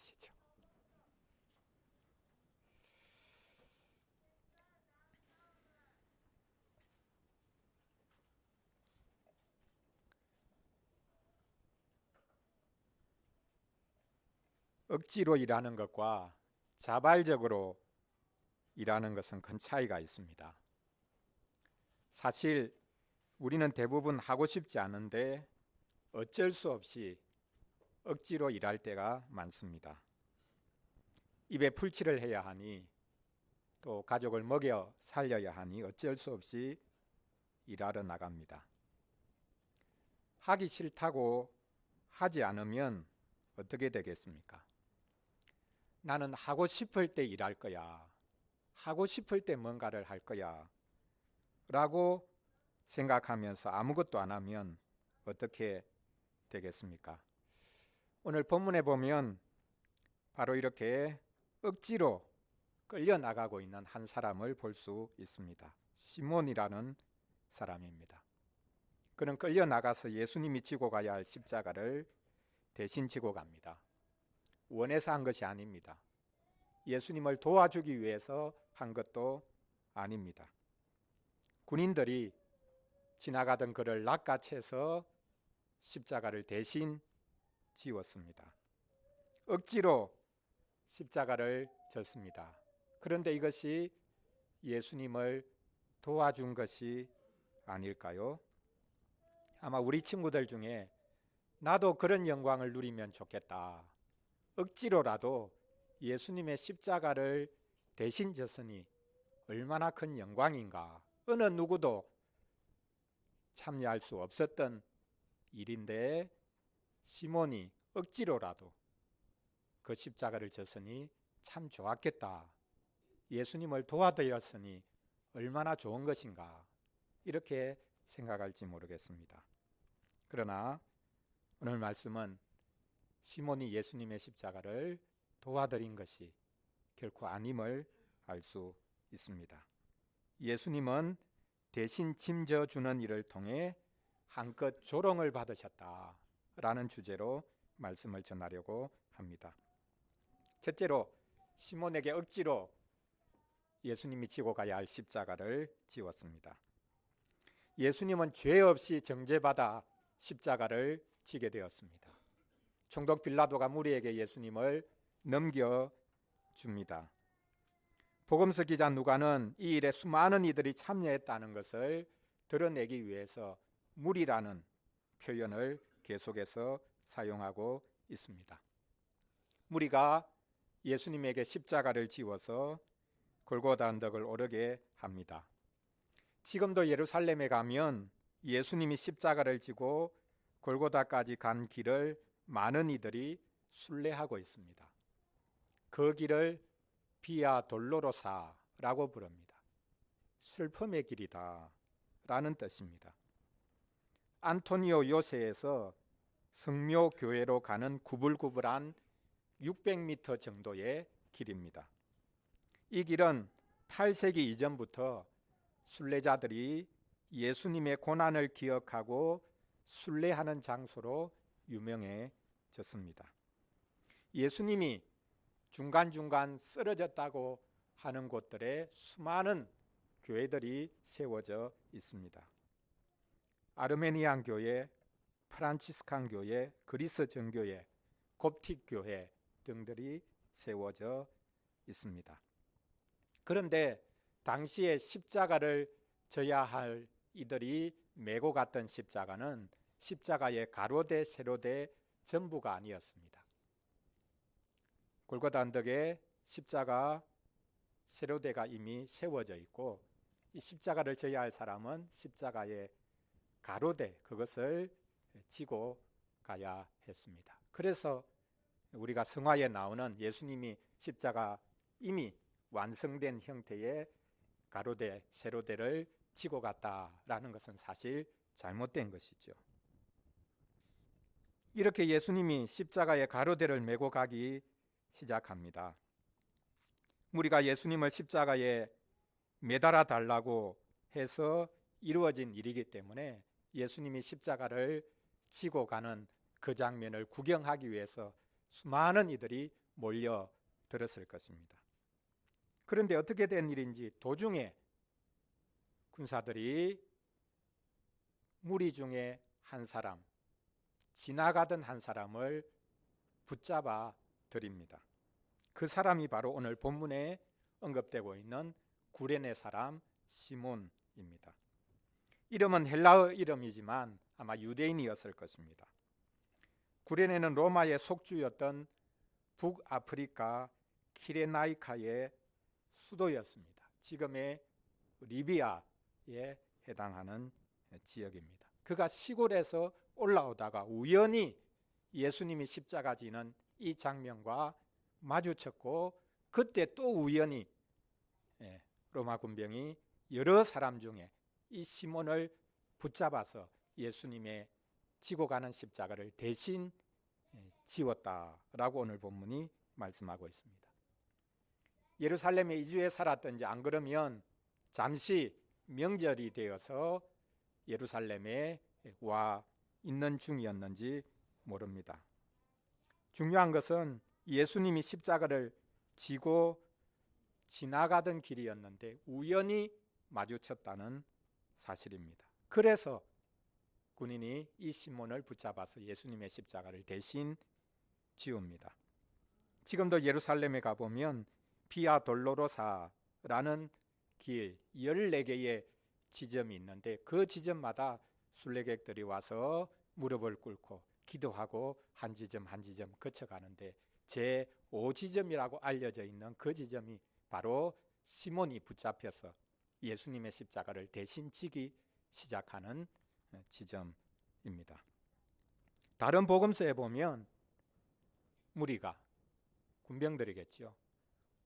것이죠. 억지로 일하는 것과 자발적으로 일하는 것은 큰 차이가 있습니다. 사실 우리는 대부분 하고 싶지 않은데 어쩔 수 없이 억지로 일할 때가 많습니다. 입에 풀칠을 해야 하니 또 가족을 먹여 살려야 하니 어쩔 수 없이 일하러 나갑니다. 하기 싫다고 하지 않으면 어떻게 되겠습니까? 나는 하고 싶을 때 일할 거야. 하고 싶을 때 뭔가를 할 거야. 라고 생각하면서 아무것도 안 하면 어떻게 되겠습니까? 오늘 본문에 보면 바로 이렇게 억지로 끌려나가고 있는 한 사람을 볼 수 있습니다. 시몬이라는 사람입니다. 그는 끌려나가서 예수님이 지고 가야 할 십자가를 대신 지고 갑니다. 원해서 한 것이 아닙니다. 예수님을 도와주기 위해서 한 것도 아닙니다. 군인들이 지나가던 그를 낚아채서 십자가를 대신 지웠습니다. 억지로 십자가를 졌습니다. 그런데 이것이 예수님을 도와준 것이 아닐까요? 아마 우리 친구들 중에 나도 그런 영광을 누리면 좋겠다. 억지로라도 예수님의 십자가를 대신 졌으니 얼마나 큰 영광인가. 어느 누구도 참여할 수 없었던 일인데 시몬이 억지로라도 그 십자가를 졌으니 참 좋았겠다. 예수님을 도와드렸으니 얼마나 좋은 것인가. 이렇게 생각할지 모르겠습니다. 그러나 오늘 말씀은 시몬이 예수님의 십자가를 도와드린 것이 결코 아님을 알 수 있습니다. 예수님은 대신 짐져주는 일을 통해 한껏 조롱을 받으셨다라는 주제로 말씀을 전하려고 합니다. 첫째로 시몬에게 억지로 예수님이 지고 가야 할 십자가를 지웠습니다. 예수님은 죄 없이 정죄받아 십자가를 지게 되었습니다. 총독 빌라도가 무리에게 예수님을 넘겨줍니다. 복음서 기자 누가는 이 일에 수많은 이들이 참여했다는 것을 드러내기 위해서 무리라는 표현을 계속해서 사용하고 있습니다. 무리가 예수님에게 십자가를 지워서 골고다 언덕을 오르게 합니다. 지금도 예루살렘에 가면 예수님이 십자가를 지고 골고다까지 간 길을 많은 이들이 순례하고 있습니다. 그 길을 비아 돌로로사라고 부릅니다. 슬픔의 길이다 라는 뜻입니다. 안토니오 요새에서 성묘교회로 가는 구불구불한 600m 정도의 길입니다. 이 길은 8세기 이전부터 순례자들이 예수님의 고난을 기억하고 순례하는 장소로 유명해졌습니다. 예수님이 중간중간 쓰러졌다고 하는 곳들에 수많은 교회들이 세워져 있습니다. 아르메니안 교회, 프란치스칸 교회, 그리스 정교회, 곱틱 교회 등들이 세워져 있습니다. 그런데 당시에 십자가를 져야 할 이들이 메고 갔던 십자가는 십자가의 가로대 세로대 전부가 아니었습니다. 골고다 언덕에 십자가 세로대가 이미 세워져 있고 이 십자가를 져야 할 사람은 십자가의 가로대 그것을 지고 가야 했습니다. 그래서 우리가 성화에 나오는 예수님이 십자가 이미 완성된 형태의 가로대 세로대를 지고 갔다라는 것은 사실 잘못된 것이죠. 이렇게 예수님이 십자가의 가로대를 메고 가기 시작합니다. 무리가 예수님을 십자가에 매달아 달라고 해서 이루어진 일이기 때문에 예수님이 십자가를 지고 가는 그 장면을 구경하기 위해서 수많은 이들이 몰려들었을 것입니다. 그런데 어떻게 된 일인지 도중에 군사들이 무리 중에 한 사람, 지나가던 한 사람을 붙잡아 들입니다. 그 사람이 바로 오늘 본문에 언급되고 있는 구레네 사람 시몬입니다. 이름은 헬라어 이름이지만 아마 유대인이었을 것입니다. 구레네는 로마의 속주였던 북아프리카 키레나이카의 수도였습니다. 지금의 리비아에 해당하는 지역입니다. 그가 시골에서 올라오다가 우연히 예수님이 십자가 지는 이 장면과 마주쳤고, 그때 또 우연히 로마 군병이 여러 사람 중에 이 시몬을 붙잡아서 예수님의 지고 가는 십자가를 대신 지웠다라고 오늘 본문이 말씀하고 있습니다. 예루살렘에 2주에 살았던지 안 그러면 잠시 명절이 되어서 예루살렘에 와 있는 중이었는지 모릅니다. 중요한 것은 예수님이 십자가를 지고 지나가던 길이었는데 우연히 마주쳤다는 사실입니다. 그래서 군인이 이 시몬을 붙잡아서 예수님의 십자가를 대신 지웁니다. 지금도 예루살렘에 가보면 비아 돌로로사라는 길 14개의 지점이 있는데 그 지점마다 순례객들이 와서 무릎을 꿇고 기도하고 한 지점 한 지점 거쳐가는데 제5지점이라고 알려져 있는 그 지점이 바로 시몬이 붙잡혀서 예수님의 십자가를 대신 지기 시작하는 지점입니다. 다른 복음서에 보면 무리가, 군병들이겠죠,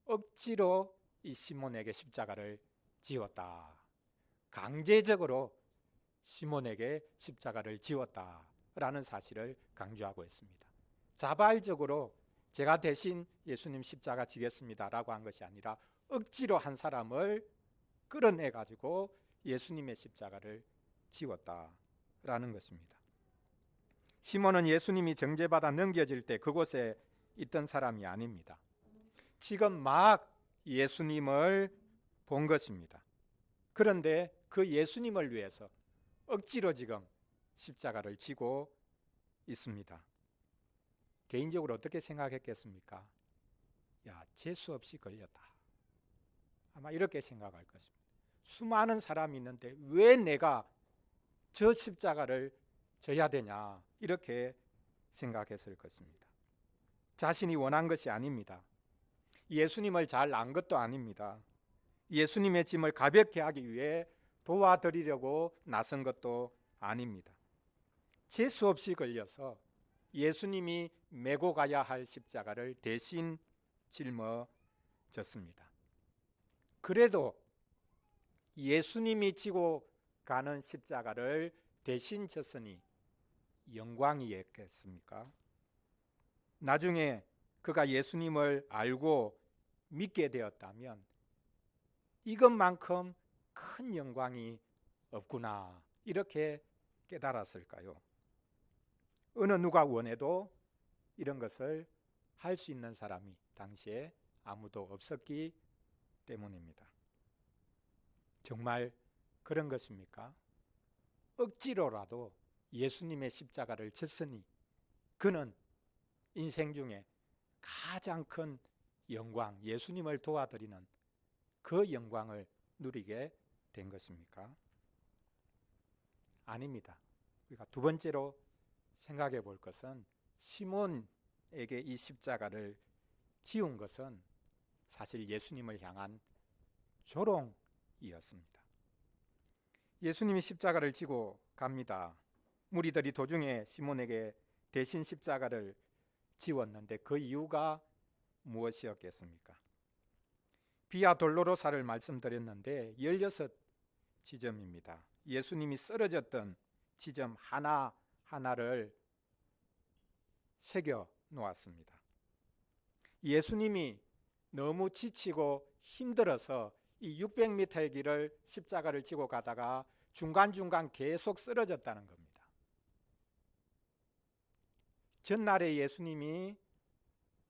억지로 이 시몬에게 십자가를 지웠다, 강제적으로 시몬에게 십자가를 지웠다라는 사실을 강조하고 있습니다. 자발적으로 제가 대신 예수님 십자가 지겠습니다라고 한 것이 아니라 억지로 한 사람을 끌어내 가지고 예수님의 십자가를 지웠다라는 것입니다. 시몬은 예수님이 정죄받아 넘겨질 때 그곳에 있던 사람이 아닙니다. 지금 막 예수님을 본 것입니다. 그런데 그 예수님을 위해서 억지로 지금 십자가를 지고 있습니다. 개인적으로 어떻게 생각했겠습니까? 야, 재수 없이 걸렸다. 아마 이렇게 생각할 것입니다. 수많은 사람이 있는데 왜 내가 저 십자가를 져야 되냐, 이렇게 생각했을 것입니다. 자신이 원한 것이 아닙니다. 예수님을 잘 안 것도 아닙니다. 예수님의 짐을 가볍게 하기 위해 도와드리려고 나선 것도 아닙니다. 재수 없이 걸려서 예수님이 메고 가야 할 십자가를 대신 짊어졌습니다. 그래도 예수님이 지고 가는 십자가를 대신 졌으니 영광이겠습니까? 나중에 그가 예수님을 알고 믿게 되었다면 이것만큼 큰 영광이 없구나, 이렇게 깨달았을까요? 어느 누가 원해도 이런 것을 할 수 있는 사람이 당시에 아무도 없었기 때문입니다. 정말 그런 것입니까? 억지로라도 예수님의 십자가를 졌으니 그는 인생 중에 가장 큰 영광, 예수님을 도와드리는 그 영광을 누리게 된 것입니까? 아닙니다. 우리가 두 번째로 생각해 볼 것은 시몬에게 이 십자가를 지운 것은 사실 예수님을 향한 조롱이었습니다. 예수님이 십자가를 지고 갑니다. 무리들이 도중에 시몬에게 대신 십자가를 지웠는데 그 이유가 무엇이었겠습니까? 비아 돌로로사를 말씀드렸는데 16지점입니다. 예수님이 쓰러졌던 지점 하나하나를 새겨 놓았습니다. 예수님이 너무 지치고 힘들어서 이 600m의 길을 십자가를 지고 가다가 중간중간 계속 쓰러졌다는 겁니다. 전날에 예수님이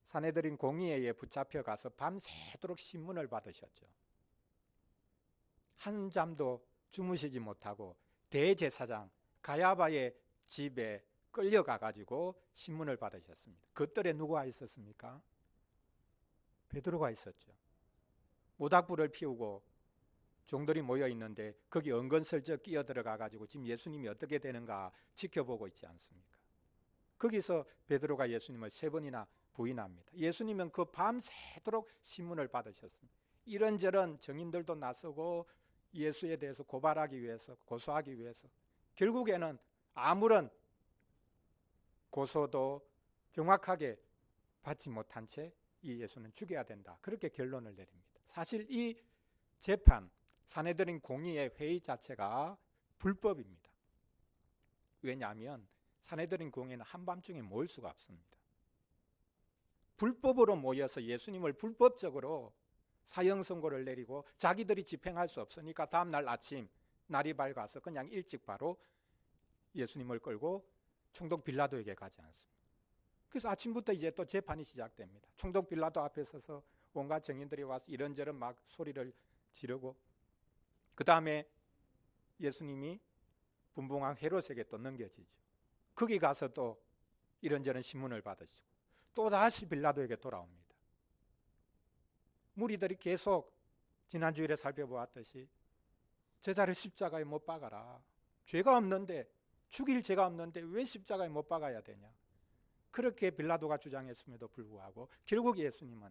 산헤드린 공의회에 붙잡혀 가서 밤새도록 신문을 받으셨죠. 한잠도 주무시지 못하고 대제사장 가야바의 집에 끌려가 가지고 신문을 받으셨습니다. 그 뜰에 누가 있었습니까? 베드로가 있었죠. 모닥불을 피우고 종들이 모여 있는데 거기 은근슬쩍 끼어들어가 가지고 지금 예수님이 어떻게 되는가 지켜보고 있지 않습니까? 거기서 베드로가 예수님을 3번이나 부인합니다. 예수님은 그 밤새도록 신문을 받으셨습니다. 이런저런 증인들도 나서고 예수에 대해서 고발하기 위해서, 고소하기 위해서, 결국에는 아무런 고소도 정확하게 받지 못한 채 이 예수는 죽여야 된다, 그렇게 결론을 내립니다. 사실 이 재판, 산헤드린 공의의 회의 자체가 불법입니다. 왜냐하면 산헤드린 공의는 한밤중에 모일 수가 없습니다. 불법으로 모여서 예수님을 불법적으로 사형 선고를 내리고 자기들이 집행할 수 없으니까 다음날 아침 날이 밝아서 그냥 일찍 바로 예수님을 끌고 총독 빌라도에게 가지 않습니다. 그래서 아침부터 이제 또 재판이 시작됩니다. 총독 빌라도 앞에 서서 온갖 증인들이 와서 이런저런 막 소리를 지르고, 그 다음에 예수님이 분봉왕 헤롯에게 또 넘겨지죠. 거기 가서 또 이런저런 신문을 받으시고 또 다시 빌라도에게 돌아옵니다. 무리들이 계속 지난주일에 살펴보았듯이 제자를 십자가에 못 박아라, 죄가 없는데, 죽일 죄가 없는데 왜 십자가에 못 박아야 되냐, 그렇게 빌라도가 주장했음에도 불구하고 결국 예수님은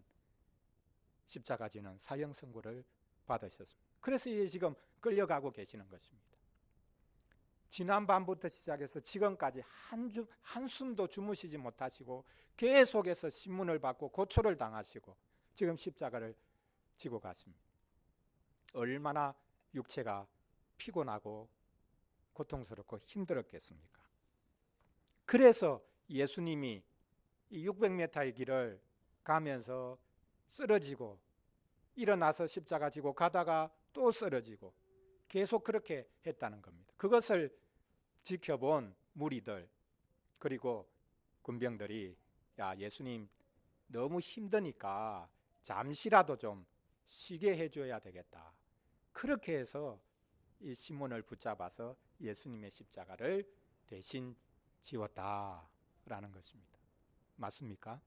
십자가 지는 사형 선고를 받으셨습니다. 그래서 지금 끌려가고 계시는 것입니다. 지난 밤부터 시작해서 지금까지 한숨도 주무시지 못하시고 계속해서 신문을 받고 고초를 당하시고 지금 십자가를 지고 가십니다. 얼마나 육체가 피곤하고 고통스럽고 힘들었겠습니까? 그래서 예수님이 이 600m의 길을 가면서 쓰러지고 일어나서 십자가 지고 가다가 또 쓰러지고 계속 그렇게 했다는 겁니다. 그것을 지켜본 무리들 그리고 군병들이, 야, 예수님 너무 힘드니까 잠시라도 좀 쉬게 해줘야 되겠다, 그렇게 해서 이 시몬을 붙잡아서 예수님의 십자가를 대신 지웠다라는 것입니다. 맞습니까?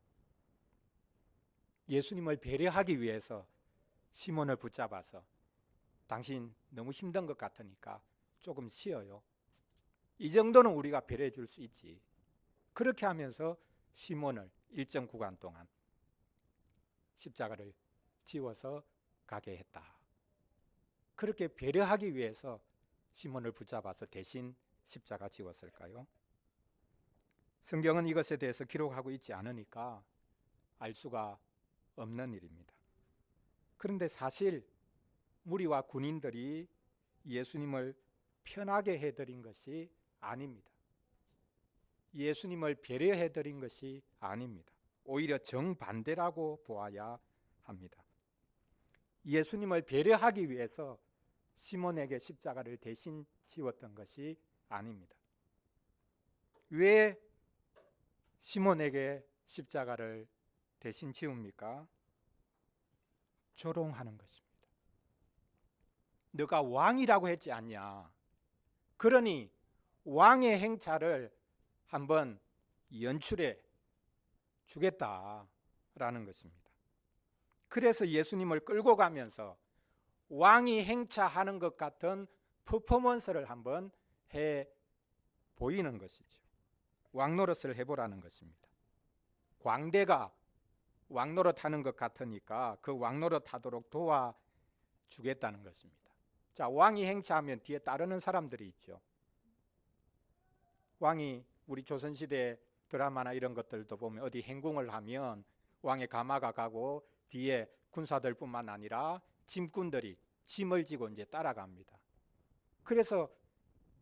예수님을 배려하기 위해서 시몬을 붙잡아서 당신 너무 힘든 것 같으니까 조금 쉬어요, 이 정도는 우리가 배려해 줄 수 있지, 그렇게 하면서 시몬을 일정 구간 동안 십자가를 지워서 가게 했다. 그렇게 배려하기 위해서 시몬을 붙잡아서 대신 십자가 지웠을까요? 성경은 이것에 대해서 기록하고 있지 않으니까 알 수가 없는 일입니다. 그런데 사실 무리와 군인들이 예수님을 편하게 해드린 것이 아닙니다. 예수님을 배려해드린 것이 아닙니다. 오히려 정반대라고 보아야 합니다. 예수님을 배려하기 위해서 시몬에게 십자가를 대신 지웠던 것이 아닙니다. 왜 시몬에게 십자가를 대신 지웁니까? 조롱하는 것입니다. 너가 왕이라고 했지 않냐, 그러니 왕의 행차를 한번 연출해 주겠다라는 것입니다. 그래서 예수님을 끌고 가면서 왕이 행차하는 것 같은 퍼포먼스를 한번 해 보이는 것이죠. 왕 노릇을 해보라는 것입니다. 광대가 왕 노릇하는 것 같으니까 그 왕 노릇하도록 도와주겠다는 것입니다. 자, 왕이 행차하면 뒤에 따르는 사람들이 있죠. 왕이 우리 조선시대 드라마나 이런 것들도 보면 어디 행궁을 하면 왕의 가마가 가고 뒤에 군사들뿐만 아니라 짐꾼들이 짐을 지고 이제 따라갑니다. 그래서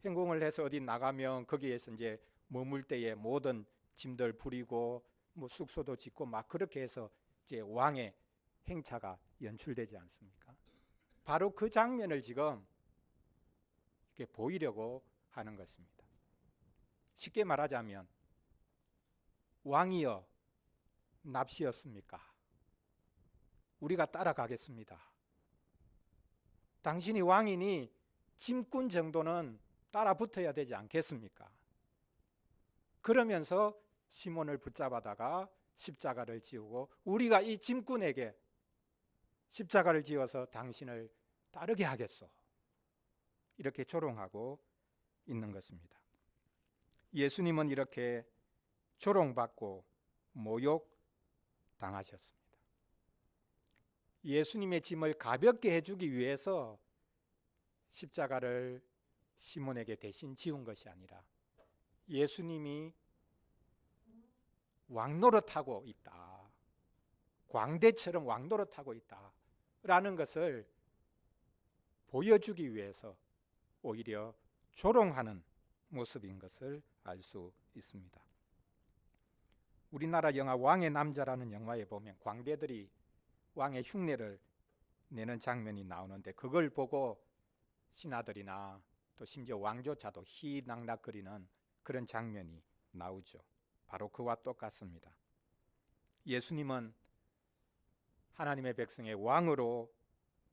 행궁을 해서 어디 나가면 거기에서 이제 머물 때에 모든 짐들 부리고 뭐 숙소도 짓고 막 그렇게 해서 이제 왕의 행차가 연출되지 않습니까? 바로 그 장면을 지금 이렇게 보이려고 하는 것입니다. 쉽게 말하자면, 왕이여 납시였습니까? 우리가 따라가겠습니다. 당신이 왕이니 짐꾼 정도는 따라 붙어야 되지 않겠습니까? 그러면서 시몬을 붙잡아다가 십자가를 지우고 우리가 이 짐꾼에게 십자가를 지어서 당신을 따르게 하겠소. 이렇게 조롱하고 있는 것입니다. 예수님은 이렇게 조롱받고 모욕당하셨습니다. 예수님의 짐을 가볍게 해주기 위해서 십자가를 시몬에게 대신 지운 것이 아니라 예수님이 왕노릇하고 있다, 광대처럼 왕노릇하고 있다라는 것을 보여주기 위해서 오히려 조롱하는 모습인 것을 알 수 있습니다. 우리나라 영화 왕의 남자라는 영화에 보면 광대들이 왕의 흉내를 내는 장면이 나오는데 그걸 보고 신하들이나 또 심지어 왕조차도 희낙낙거리는 그런 장면이 나오죠. 바로 그와 똑같습니다. 예수님은 하나님의 백성의 왕으로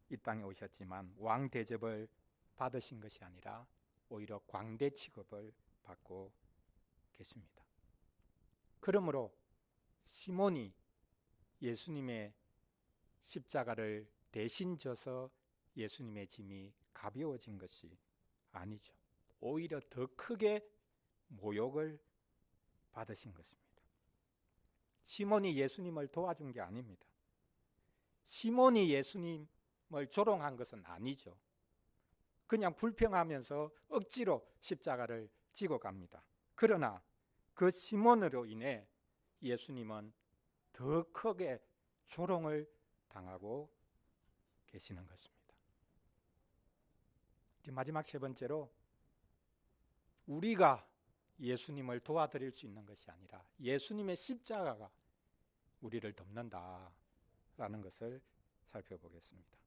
이 땅에 오셨지만 왕 대접을 받으신 것이 아니라 오히려 광대 취급을 받고 계십니다. 그러므로 시몬이 예수님의 십자가를 대신 져서 예수님의 짐이 가벼워진 것이 아니죠. 오히려 더 크게 모욕을 받으신 것입니다. 시몬이 예수님을 도와준 게 아닙니다. 시몬이 예수님을 조롱한 것은 아니죠. 그냥 불평하면서 억지로 십자가를 지고 갑니다. 그러나 그 시몬으로 인해 예수님은 더 크게 조롱을 당하고 계시는 것입니다. 마지막 세 번째로 우리가 예수님을 도와드릴 수 있는 것이 아니라 예수님의 십자가가 우리를 돕는다라는 것을 살펴보겠습니다.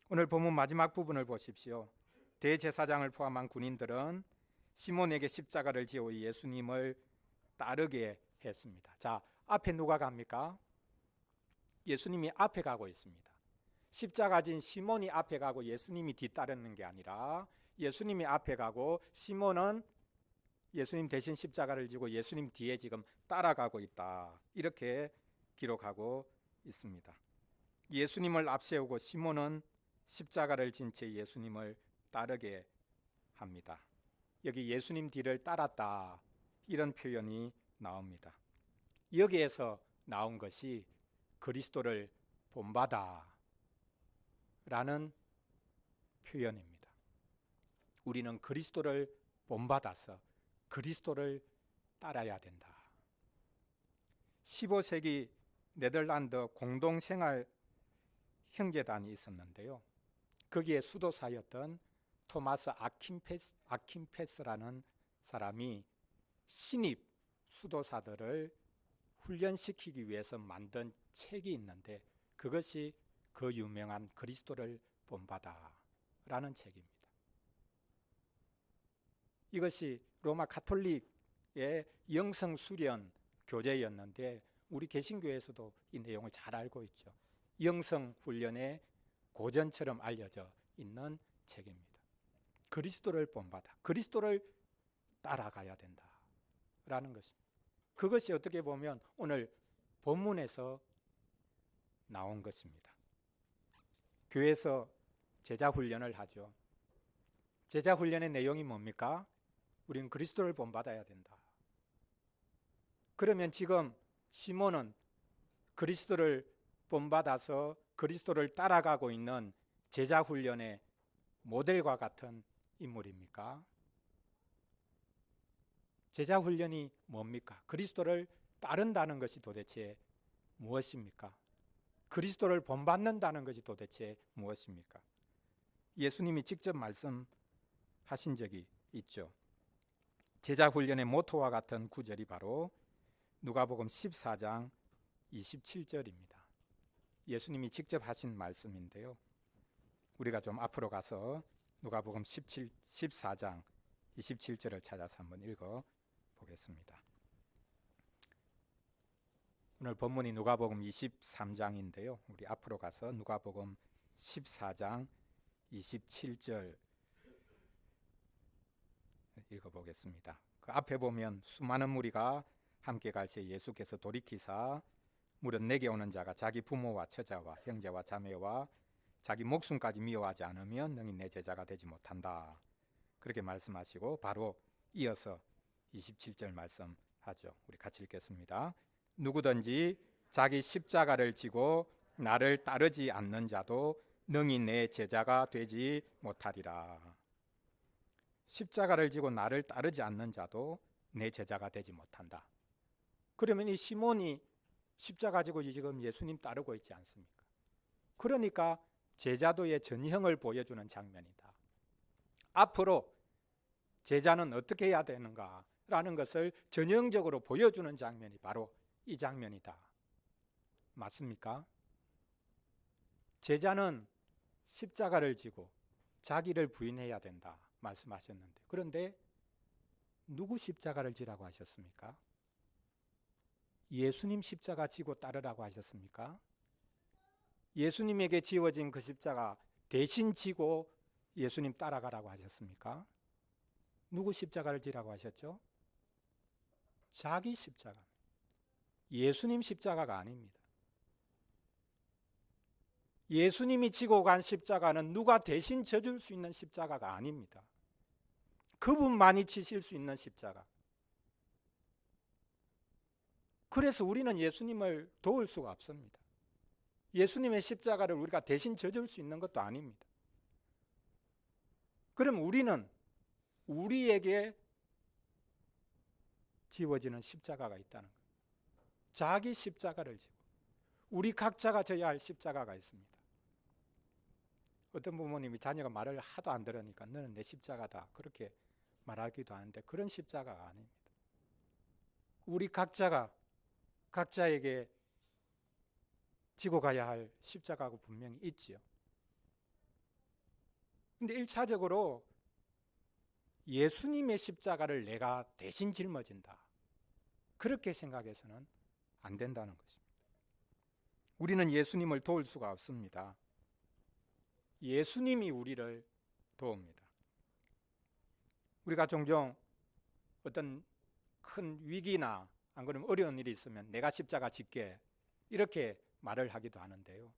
오늘 본문 마지막 부분을 보십시오. 대제사장을 포함한 군인들은 시몬에게 십자가를 지어 예수님을 따르게 했습니다. 자, 앞에 누가 갑니까? 예수님이 앞에 가고 있습니다. 십자가 진 시몬이 앞에 가고 예수님이 뒤따르는 게 아니라 예수님이 앞에 가고 시몬은 예수님 대신 십자가를 지고 예수님 뒤에 지금 따라가고 있다. 이렇게 기록하고 있습니다. 예수님을 앞세우고 시몬은 십자가를 진 채 예수님을 따르게 합니다. 여기 예수님 뒤를 따랐다 이런 표현이 나옵니다. 여기에서 나온 것이 그리스도를 본받아 라는 표현입니다. 우리는 그리스도를 본받아서 그리스도를 따라야 된다. 15세기 네덜란드 공동생활 형제단이 있었는데요. 거기에 수도사였던 토마스 아킨페스라는 사람이 신입 수도사들을 훈련시키기 위해서 만든 책이 있는데 그것이 그 유명한 그리스도를 본받아라는 책입니다. 이것이 로마 가톨릭의 영성수련 교재였는데 우리 개신교에서도 이 내용을 잘 알고 있죠. 영성훈련의 고전처럼 알려져 있는 책입니다. 그리스도를 본받아, 그리스도를 따라가야 된다라는 것입니다. 그것이 어떻게 보면 오늘 본문에서 나온 것입니다. 교회에서 제자훈련을 하죠. 제자훈련의 내용이 뭡니까? 우리는 그리스도를 본받아야 된다. 그러면 지금 시몬은 그리스도를 본받아서 그리스도를 따라가고 있는 제자훈련의 모델과 같은 인물입니까? 제자훈련이 뭡니까? 그리스도를 따른다는 것이 도대체 무엇입니까? 그리스도를 본받는다는 것이 도대체 무엇입니까? 예수님이 직접 말씀하신 적이 있죠. 제자훈련의 모토와 같은 구절이 바로 누가복음 14장 27절입니다. 예수님이 직접 하신 말씀인데요. 우리가 좀 앞으로 가서 누가복음 14장 27절을 찾아서 한번 읽어 보겠습니다. 오늘 본문이 누가복음 23장인데요. 우리 앞으로 가서 누가복음 14장 27절 읽어보겠습니다. 그 앞에 보면 수많은 무리가 함께 갈 새 예수께서 돌이키사 무릇 내게 오는 자가 자기 부모와 처자와 형제와 자매와 자기 목숨까지 미워하지 않으면 능히 내 제자가 되지 못한다. 그렇게 말씀하시고 바로 이어서 27절 말씀하죠. 우리 같이 읽겠습니다. 누구든지 자기 십자가를 지고 나를 따르지 않는 자도 능히 내 제자가 되지 못하리라. 십자가를 지고 나를 따르지 않는 자도 내 제자가 되지 못한다. 그러면 이 시몬이 십자가 지고 지금 예수님 따르고 있지 않습니까? 그러니까 제자도의 전형을 보여주는 장면이다. 앞으로 제자는 어떻게 해야 되는가라는 것을 전형적으로 보여주는 장면이 바로 이 장면이다. 맞습니까? 제자는 십자가를 지고 자기를 부인해야 된다 말씀하셨는데, 그런데 누구 십자가를 지라고 하셨습니까? 예수님 십자가 지고 따르라고 하셨습니까? 예수님에게 지워진 그 십자가 대신 지고 예수님 따라가라고 하셨습니까? 누구 십자가를 지라고 하셨죠? 자기 십자가. 예수님 십자가가 아닙니다. 예수님이 지고 간 십자가는 누가 대신 져줄 수 있는 십자가가 아닙니다. 그분만이 지실 수 있는 십자가. 그래서 우리는 예수님을 도울 수가 없습니다. 예수님의 십자가를 우리가 대신 져줄 수 있는 것도 아닙니다. 그럼 우리는 우리에게 지워지는 십자가가 있다는 거예요. 자기 십자가를 지고 우리 각자가 져야 할 십자가가 있습니다. 어떤 부모님이 자녀가 말을 하도 안 들으니까 너는 내 십자가다 그렇게 말하기도 하는데, 그런 십자가가 아닙니다. 우리 각자에게 지고 가야 할 십자가가 분명히 있지요. 근데 1차적으로 예수님의 십자가를 내가 대신 짊어진다, 그렇게 생각해서는 안 된다는 것입니다. 우리는 예수님을 도울 수가 없습니다. 예수님이 우리를 도웁니다. 우리가 종종 어떤 큰 위기나 안 그러면 어려운 일이 있으면 내가 십자가 짓게 이렇게 말을 하기도 하는데요.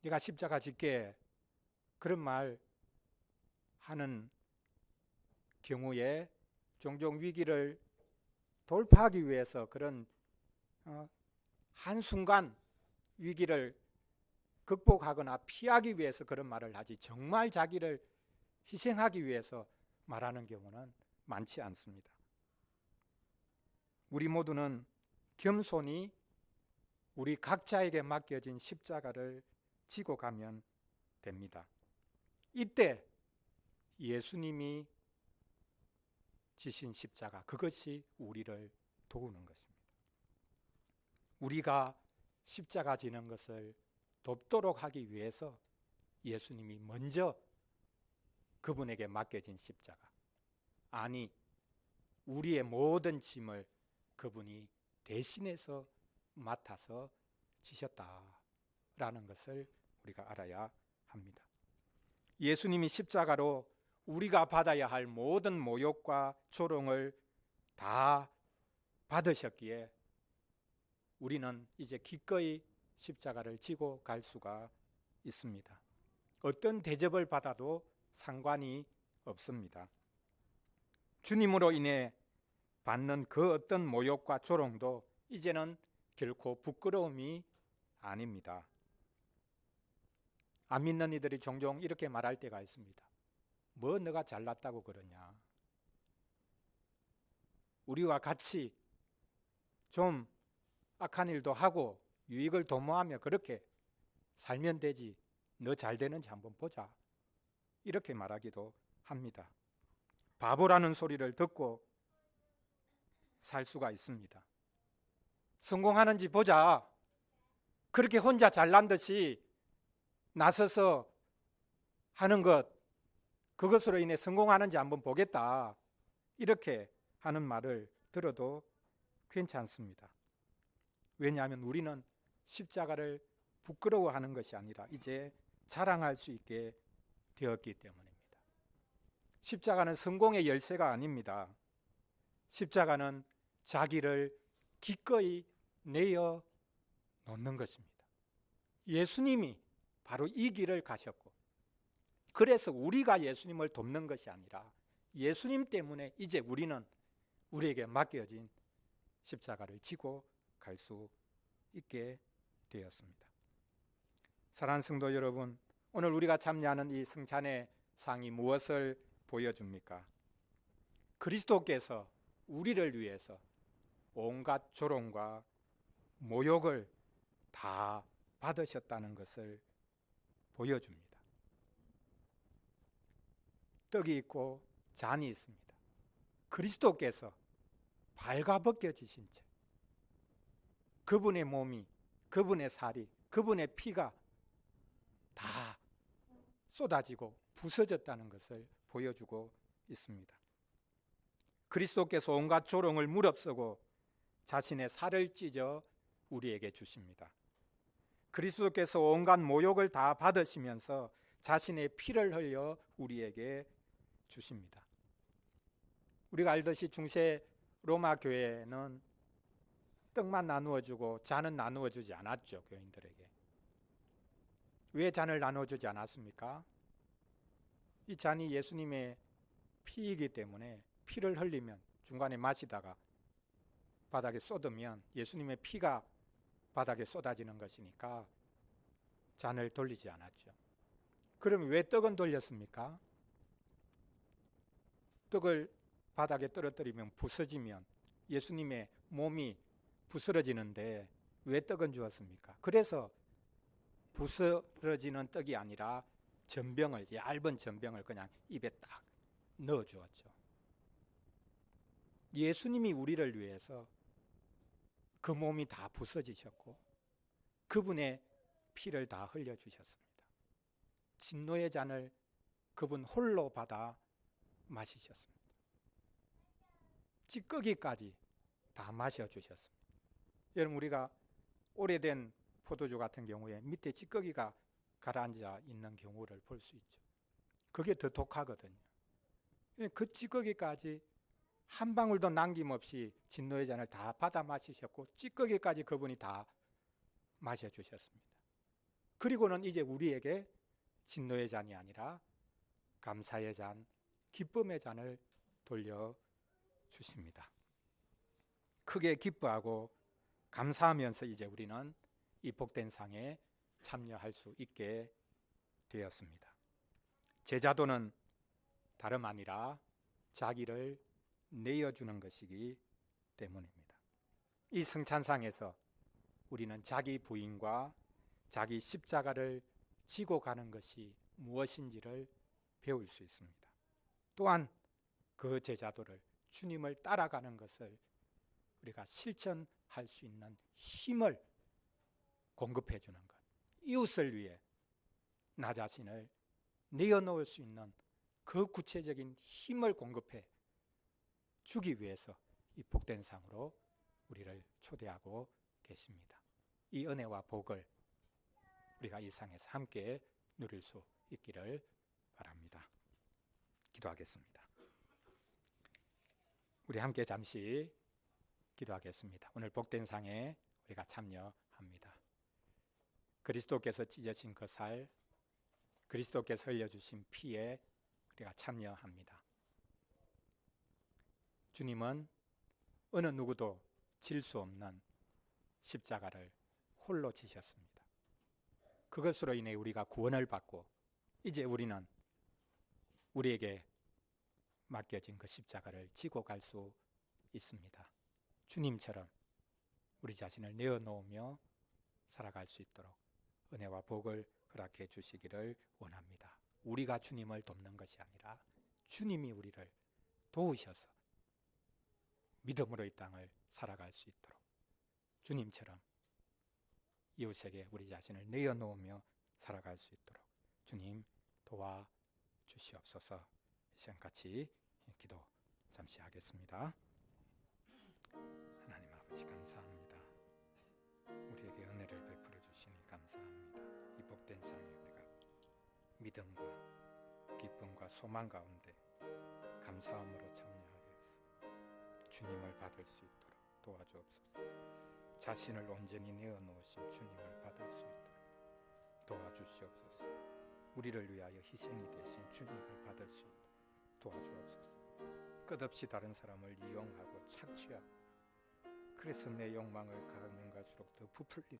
내가 십자가 짓게 그런 말 하는 경우에 종종 위기를 돌파하기 위해서 그런 한순간 위기를 극복하거나 피하기 위해서 그런 말을 하지, 정말 자기를 희생하기 위해서 말하는 경우는 많지 않습니다. 우리 모두는 겸손히 우리 각자에게 맡겨진 십자가를 지고 가면 됩니다. 이때 예수님이 지신 십자가, 그것이 우리를 도우는 것입니다. 우리가 십자가 지는 것을 돕도록 하기 위해서 예수님이 먼저 그분에게 맡겨진 십자가, 아니 우리의 모든 짐을 그분이 대신해서 맡아서 지셨다라는 것을 우리가 알아야 합니다. 예수님이 십자가로 우리가 받아야 할 모든 모욕과 조롱을 다 받으셨기에 우리는 이제 기꺼이 십자가를 지고 갈 수가 있습니다. 어떤 대접을 받아도 상관이 없습니다. 주님으로 인해 받는 그 어떤 모욕과 조롱도 이제는 결코 부끄러움이 아닙니다. 안 믿는 이들이 종종 이렇게 말할 때가 있습니다. 뭐 너가 잘났다고 그러냐? 우리와 같이 좀 악한 일도 하고 유익을 도모하며 그렇게 살면 되지, 너 잘 되는지 한번 보자, 이렇게 말하기도 합니다. 바보라는 소리를 듣고 살 수가 있습니다. 성공하는지 보자, 그렇게 혼자 잘난 듯이 나서서 하는 것, 그것으로 인해 성공하는지 한번 보겠다, 이렇게 하는 말을 들어도 괜찮습니다. 왜냐하면 우리는 십자가를 부끄러워하는 것이 아니라 이제 자랑할 수 있게 되었기 때문입니다. 십자가는 성공의 열쇠가 아닙니다. 십자가는 자기를 기꺼이 내어 놓는 것입니다. 예수님이 바로 이 길을 가셨고, 그래서 우리가 예수님을 돕는 것이 아니라 예수님 때문에 이제 우리는 우리에게 맡겨진 십자가를 지고 갈 수 있게 되었습니다. 사랑하는 성도 여러분, 오늘 우리가 참여하는 이 성찬의 상이 무엇을 보여줍니까? 그리스도께서 우리를 위해서 온갖 조롱과 모욕을 다 받으셨다는 것을 보여줍니다. 떡이 있고 잔이 있습니다. 그리스도께서 발가벗겨지신 채 그분의 몸이, 그분의 살이, 그분의 피가 다 쏟아지고 부서졌다는 것을 보여주고 있습니다. 그리스도께서 온갖 조롱을 무릅쓰고 자신의 살을 찢어 우리에게 주십니다. 그리스도께서 온갖 모욕을 다 받으시면서 자신의 피를 흘려 우리에게 주십니다. 우리가 알듯이 중세 로마 교회는 떡만 나누어 주고 잔은 나누어 주지 않았죠. 교인들에게. 왜 잔을 나누어 주지 않았습니까? 이 잔이 예수님의 피이기 때문에 피를 흘리면, 중간에 마시다가 바닥에 쏟으면 예수님의 피가 바닥에 쏟아지는 것이니까 잔을 돌리지 않았죠. 그럼 왜 떡은 돌렸습니까? 떡을 바닥에 떨어뜨리면 부서지면 예수님의 몸이 부스러지는데 왜 떡은 주었습니까? 그래서 부스러지는 떡이 아니라 전병을, 얇은 전병을 그냥 입에 딱 넣어 주었죠. 예수님이 우리를 위해서 그 몸이 다 부서지셨고 그분의 피를 다 흘려주셨습니다. 진노의 잔을 그분 홀로 받아 마시셨습니다. 찌꺼기까지 다 마셔주셨습니다. 여러분, 우리가 오래된 포도주 같은 경우에 밑에 찌꺼기가 가라앉아 있는 경우를 볼 수 있죠. 그게 더 독하거든요. 그 찌꺼기까지 한 방울도 남김없이 진노의 잔을 다 받아 마시셨고 찌꺼기까지 그분이 다 마셔주셨습니다. 그리고는 이제 우리에게 진노의 잔이 아니라 감사의 잔, 기쁨의 잔을 돌려주십니다. 크게 기뻐하고 감사하면서 이제 우리는 이 복된 상에 참여할 수 있게 되었습니다. 제자도는 다름 아니라 자기를 내어주는 것이기 때문입니다. 이 성찬상에서 우리는 자기 부인과 자기 십자가를 지고 가는 것이 무엇인지를 배울 수 있습니다. 또한 그 제자도를, 주님을 따라가는 것을 우리가 실천할 수 있는 힘을 공급해 주는 것, 이웃을 위해 나 자신을 내어놓을 수 있는 그 구체적인 힘을 공급해 주기 위해서 이 복된 상으로 우리를 초대하고 계십니다. 이 은혜와 복을 우리가 이 상에서 함께 누릴 수 있기를 바랍니다. 기도하겠습니다. 우리 함께 잠시 기도하겠습니다. 오늘 복된 상에 우리가 참여합니다. 그리스도께서 찢어진 그 살, 그리스도께서 흘려주신 피에 우리가 참여합니다. 주님은 어느 누구도 질 수 없는 십자가를 홀로 지셨습니다. 그것으로 인해 우리가 구원을 받고 이제 우리는 우리에게 맡겨진 그 십자가를 지고 갈 수 있습니다. 주님처럼 우리 자신을 내어놓으며 살아갈 수 있도록 은혜와 복을 허락해 주시기를 원합니다. 우리가 주님을 돕는 것이 아니라 주님이 우리를 도우셔서 믿음으로 이 땅을 살아갈 수 있도록 주님처럼 이웃에게 우리 자신을 내어놓으며 살아갈 수 있도록 주님 도와주시옵소서. 이 시간 같이 기도 잠시 하겠습니다. 하나님 아버지 감사합니다. 우리에게 은혜를 베풀어 주시니 감사합니다. 이 복된 삶에 우리가 믿음과 기쁨과 소망 가운데 감사함으로 참여하여서 주님을 받을 수 있도록 도와주옵소서. 자신을 온전히 내어놓으신 주님을 받을 수 있도록 도와주시옵소서. 우리를 위하여 희생이 되신 주님을 받을 수 있도록 도와주옵소서. 끝없이 다른 사람을 이용하고 착취하고 그래서 내 욕망을 가면 갈수록 더 부풀리는